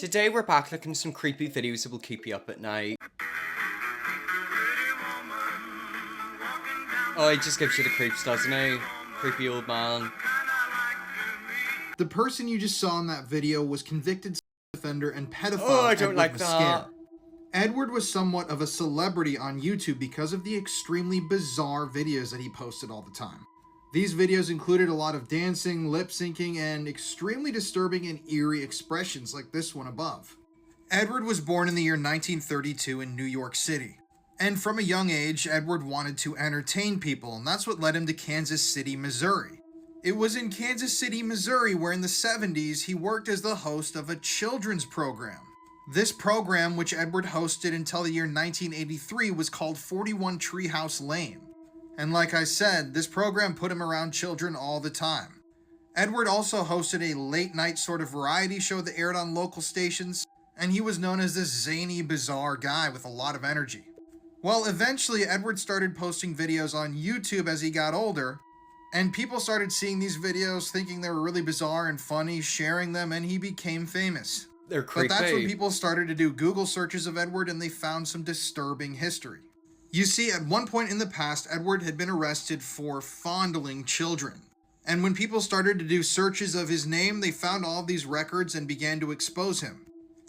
Today we're back looking at some creepy videos that will keep you up at night. Oh, he just gives you the creeps, doesn't he? Creepy old man. The person you just saw in that video was convicted offender and pedophile. Oh, I don't like that. Edward was somewhat of a celebrity on YouTube because of the extremely bizarre videos that he posted all the time. These videos included a lot of dancing, lip syncing, and extremely disturbing and eerie expressions like this one above. Edward was born in the year 1932 in New York City. And from a young age, Edward wanted to entertain people, and that's what led him to Kansas City, Missouri. It was in Kansas City, Missouri, where in the 70s he worked as the host of a children's program. This program, which Edward hosted until the year 1983, was called 41 Treehouse Lane. And like I said, this program put him around children all the time. Edward also hosted a late-night sort of variety show that aired on local stations, and he was known as this zany, bizarre guy with a lot of energy. Well, eventually, Edward started posting videos on YouTube as he got older, and people started seeing these videos thinking they were really bizarre and funny, sharing them, and he became famous. They're creepy. But that's when people started to do Google searches of Edward, and they found some disturbing history. You see, at one point in the past, Edward had been arrested for fondling children. And when people started to do searches of his name, they found all of these records and began to expose him.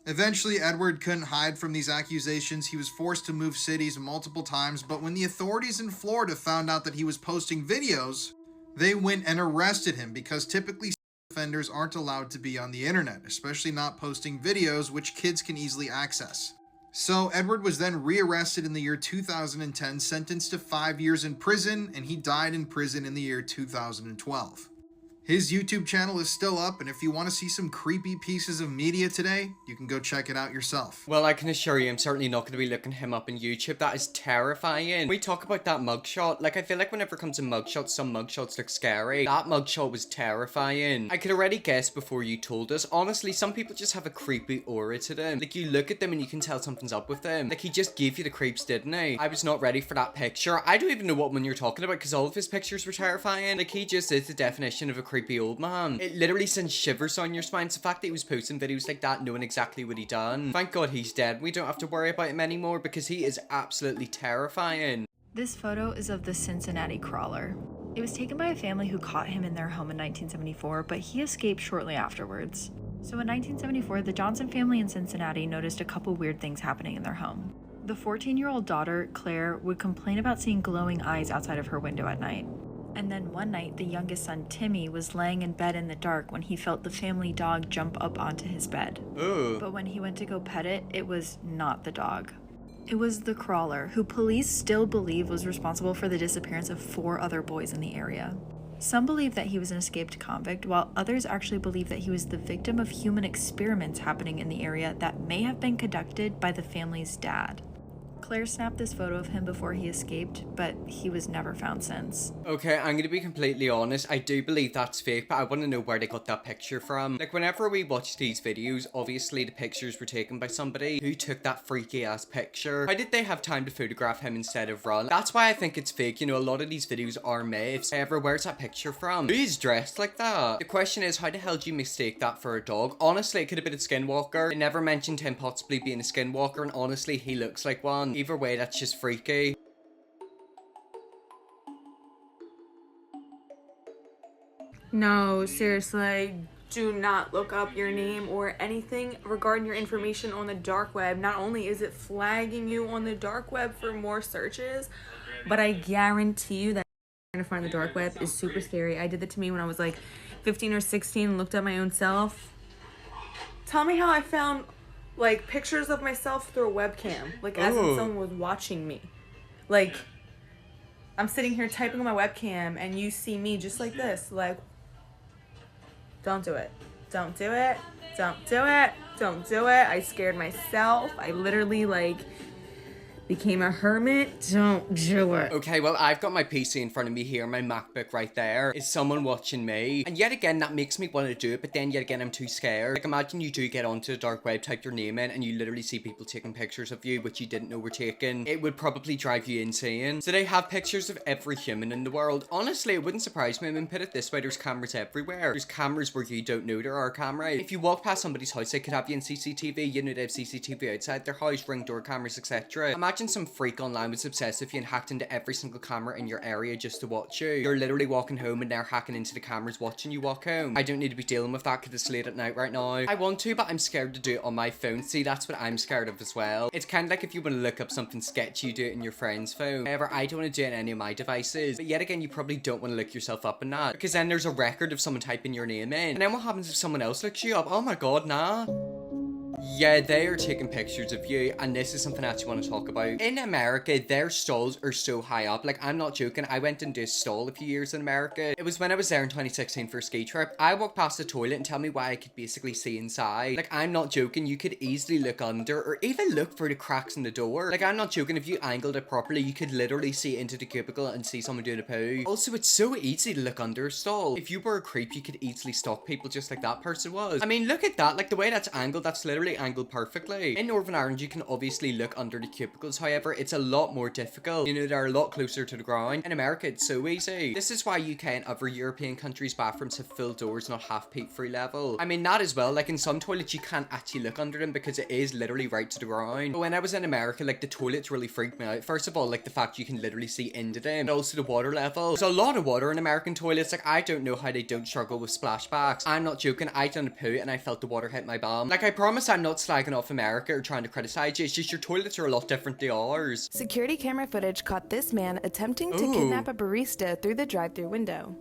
Eventually, Edward couldn't hide from these accusations. He was forced to move cities multiple times, but when the authorities in Florida found out that he was posting videos, they went and arrested him because typically offenders aren't allowed to be on the internet, especially not posting videos which kids can easily access. So Edward was then rearrested in the year 2010, sentenced to 5 years in prison, and he died in prison in the year 2012. His YouTube channel is still up, and if you want to see some creepy pieces of media today, you can go check it out yourself. Well, I can assure you I'm certainly not going to be looking him up on YouTube. That is terrifying. We talk about that mugshot. Like, I feel like whenever it comes to mugshots, some mugshots look scary. That mugshot was terrifying. I could already guess before you told us. Honestly, some people just have a creepy aura to them. Like, you look at them and you can tell something's up with them. Like, he just gave you the creeps, didn't he? I was not ready for that picture. I don't even know what one you're talking about because all of his pictures were terrifying. Like, he just is the definition of a creepy old man. It literally sends shivers on your spine. It's the fact that he was posting videos like that, knowing exactly what he done. Thank God he's dead. We don't have to worry about him anymore because he is absolutely terrifying. This photo is of the Cincinnati crawler. It was taken by a family who caught him in their home in 1974, but he escaped shortly afterwards. So in 1974, the Johnson family in Cincinnati noticed a couple weird things happening in their home. The 14-year-old daughter, Claire, would complain about seeing glowing eyes outside of her window at night. And then one night, the youngest son, Timmy, was laying in bed in the dark when he felt the family dog jump up onto his bed. Ooh. But when he went to go pet it, it was not the dog. It was the crawler, who police still believe was responsible for the disappearance of 4 other boys in the area. Some believe that he was an escaped convict, while others actually believe that he was the victim of human experiments happening in the area that may have been conducted by the family's dad. Claire snapped this photo of him before he escaped, but he was never found since. Okay, I'm gonna be completely honest. I do believe that's fake, but I want to know where they got that picture from. Like, whenever we watch these videos, obviously the pictures were taken by somebody who took that freaky ass picture. How did they have time to photograph him instead of run? That's why I think it's fake. You know, a lot of these videos are made. However, where's that picture from? Who's dressed like that? The question is, how the hell do you mistake that for a dog? Honestly, it could have been a skinwalker. They never mentioned him possibly being a skinwalker, and honestly, he looks like one. Either way, that's just freaky. No, seriously, do not look up your name or anything regarding your information on the dark web. Not only is it flagging you on the dark web for more searches, but I guarantee you that trying to find the dark web is super scary. I did that to me when I was like 15 or 16 and looked at my own self. Tell me how I found like pictures of myself through a webcam, like as if someone was watching me. Like, I'm sitting here typing on my webcam and you see me just like this, like, don't do it. Don't do it. Don't do it. Don't do it. I scared myself. I literally, like, became a hermit, don't do it. Okay, well, I've got my PC in front of me here, my MacBook right there. Is someone watching me? And yet again, that makes me want to do it, but then yet again, I'm too scared. Like, imagine you do get onto the dark web, type your name in, and you literally see people taking pictures of you, which you didn't know were taken. It would probably drive you insane. So they have pictures of every human in the world. Honestly, it wouldn't surprise me. I mean, put it this way, there's cameras everywhere. There's cameras where you don't know there are cameras. If you walk past somebody's house, they could have you in CCTV. You know they have CCTV outside their house, ring door cameras, etc. Imagine some freak online was obsessed with you and hacked into every single camera in your area just to watch you. You're literally walking home and they're hacking into the cameras watching you walk home. I don't need to be dealing with that because it's late at night right now. I want to, but I'm scared to do it on my phone. See, that's what I'm scared of as well. It's kind of like if you want to look up something sketchy, you do it in your friend's phone. However, I don't want to do it on any of my devices. But yet again, you probably don't want to look yourself up in that, because then there's a record of someone typing your name in. And then what happens if someone else looks you up? Oh my god, nah. Yeah, they are taking pictures of you, and this is something I actually want to talk about. In America, their stalls are so high up. Like, I'm not joking. I went into a stall a few years in America. It was when I was there in 2016 for a ski trip. I walked past the toilet and tell me why I could basically see inside. Like, I'm not joking. You could easily look under or even look through the cracks in the door. Like, I'm not joking. If you angled it properly, you could literally see into the cubicle and see someone doing a poo. Also, it's so easy to look under a stall. If you were a creep, you could easily stalk people just like that person was. I mean, look at that. Like, the way that's angled, that's literally angled perfectly. In Northern Ireland, you can obviously look under the cubicles. However, it's a lot more difficult. You know, they're a lot closer to the ground. In America, it's so easy. This is why UK and other European countries' bathrooms have full doors, not half peep free level. I mean, that as well. Like, in some toilets, you can't actually look under them because it is literally right to the ground. But when I was in America, like, the toilets really freaked me out. First of all, like, the fact you can literally see into them, but also the water level. There's a lot of water in American toilets. Like, I don't know how they don't struggle with splashbacks. I'm not joking. I done a poo and I felt the water hit my bum. Like, I promise I'm not slagging off America or trying to criticize you. It's just your toilets are a lot different to ours. Security camera footage caught this man attempting to kidnap a barista through the drive-thru window.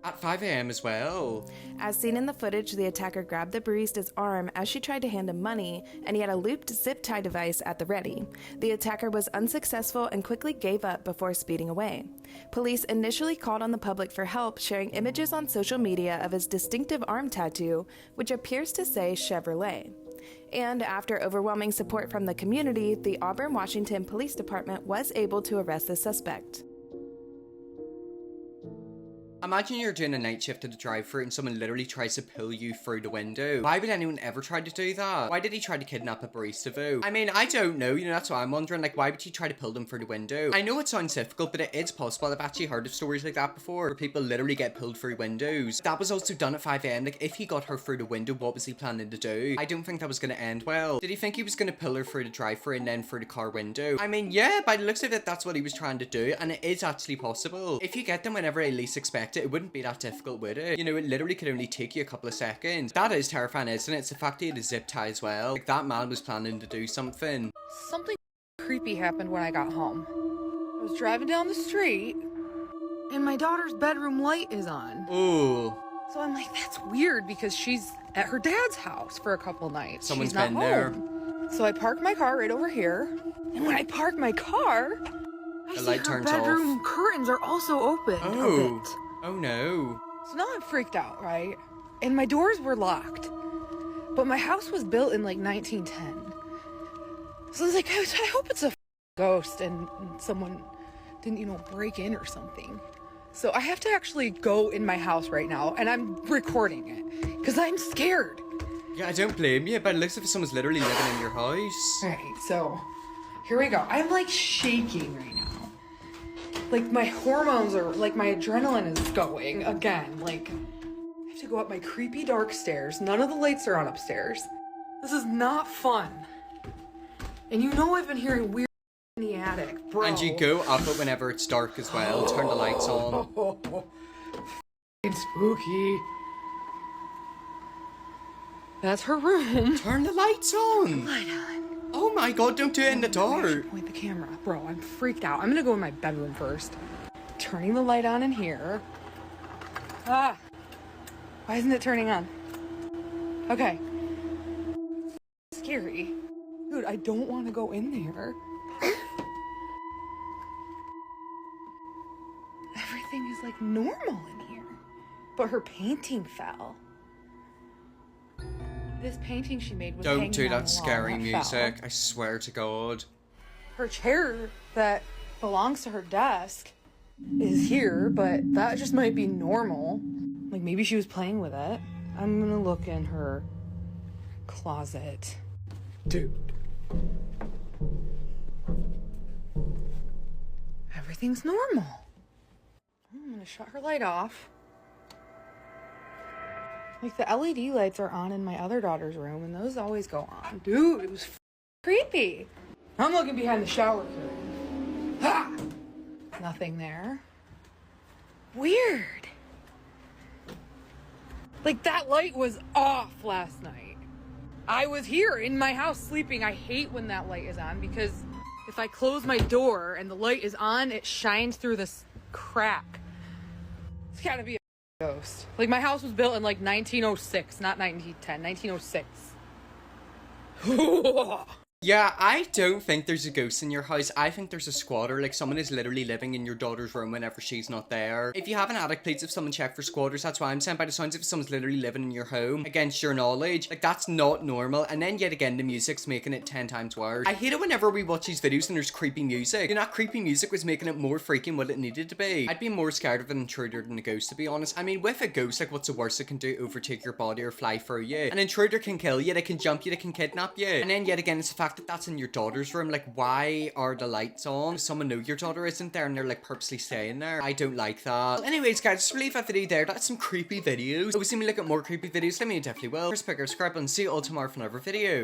At 5 a.m. as well. As seen in the footage, the attacker grabbed the barista's arm as she tried to hand him money, and he had a looped zip tie device at the ready. The attacker was unsuccessful and quickly gave up before speeding away. Police initially called on the public for help, sharing images on social media of his distinctive arm tattoo, which appears to say Chevrolet. And after overwhelming support from the community, the Auburn, Washington Police Department was able to arrest the suspect. Imagine you're doing a night shift at a drive-thru and someone literally tries to pull you through the window. Why would anyone ever try to do that? Why did he try to kidnap a barista though? I mean, I don't know, you know, that's what I'm wondering. Like, why would he try to pull them through the window? I know it sounds difficult, but it is possible. I've actually heard of stories like that before, where people literally get pulled through windows. That was also done at 5 a.m. Like, if he got her through the window, what was he planning to do? I don't think that was going to end well. Did he think he was going to pull her through the drive-thru and then through the car window? I mean, yeah, by the looks of it, that's what he was trying to do, and it is actually possible. If you get them whenever they least expect it, it wouldn't be that difficult, would it? You know, it literally could only take you a couple of seconds. That is terrifying, isn't it? It's the fact he had a zip tie as well. Like, that man was planning to do something. Something creepy happened when I got home. I was driving down the street, and my daughter's bedroom light is on. Ooh. So I'm like, that's weird because she's at her dad's house for a couple nights. Someone's she's not been home. there. So I parked my car right over here, and when I park my car, I The see light her turns bedroom off. curtains are also open a Oh. bit. Oh no. So now I'm freaked out, right? And my doors were locked. But my house was built in like 1910. So I was like, I hope it's a ghost and someone didn't, you know, break in or something. So I have to actually go in my house right now and I'm recording it because I'm scared. Yeah, I don't blame you, but it looks like someone's literally living in your house. Alright, so here we go. I'm like shaking right now. Like my hormones are, like my adrenaline is going again. Like I have to go up my creepy dark stairs. None of the lights are on upstairs. This is not fun. And you know I've been hearing weird in the attic, bro. And you go up it whenever it's dark as well. Turn the lights on. It's spooky. That's her room. Turn the lights on. Light on. Oh my god, don't do it in the I dark. should point the camera. Bro, I'm freaked out. I'm gonna go in my bedroom first. Turning the light on in here. Ah! Why isn't it turning on? Okay. Scary. Dude, I don't want to go in there. Everything is like normal in here. But her painting fell. This painting she made was Don't hanging do on that the scary wall, and that music. fell. I swear to God. her chair that belongs to her desk is here, but that just might be normal. Like, maybe she was playing with it. I'm gonna look in her closet. Dude. Everything's normal. I'm gonna shut her light off. Like, the LED lights are on in my other daughter's room, and those always go on. Dude, it was creepy. I'm looking behind the shower curtain. Ha! Nothing there. Weird. Like, that light was off last night. I was here in my house sleeping. I hate when that light is on because if I close my door and the light is on, it shines through this crack. It's gotta be a ghost. Like, my house was built in like 1906, not 1910, 1906. Yeah, I don't think there's a ghost in your house. I think there's a squatter. Like, someone is literally living in your daughter's room whenever she's not there. If you have an attic, please have someone check for squatters. That's why I'm saying, by the sounds of it, someone's literally living in your home against your knowledge. Like, that's not normal. And then yet again, the music's making it 10 times worse. I hate it whenever we watch these videos and there's creepy music. You know, that creepy music was making it more freaking what it needed to be. I'd be more scared of an intruder than a ghost, to be honest. I mean, with a ghost, like, what's the worst it can do? Overtake your body or fly through you. An intruder can kill you, they can jump you, they can kidnap you. And then yet again, it's the fact that that's in your daughter's room. Like, why are the lights on? Does someone know your daughter isn't there and they're like purposely staying there? I don't like that. Well, anyways, guys, just leave that video there. That's some creepy videos. If you see me look at more creepy videos, let me know, definitely will. First, pick or subscribe and see you all tomorrow for another video.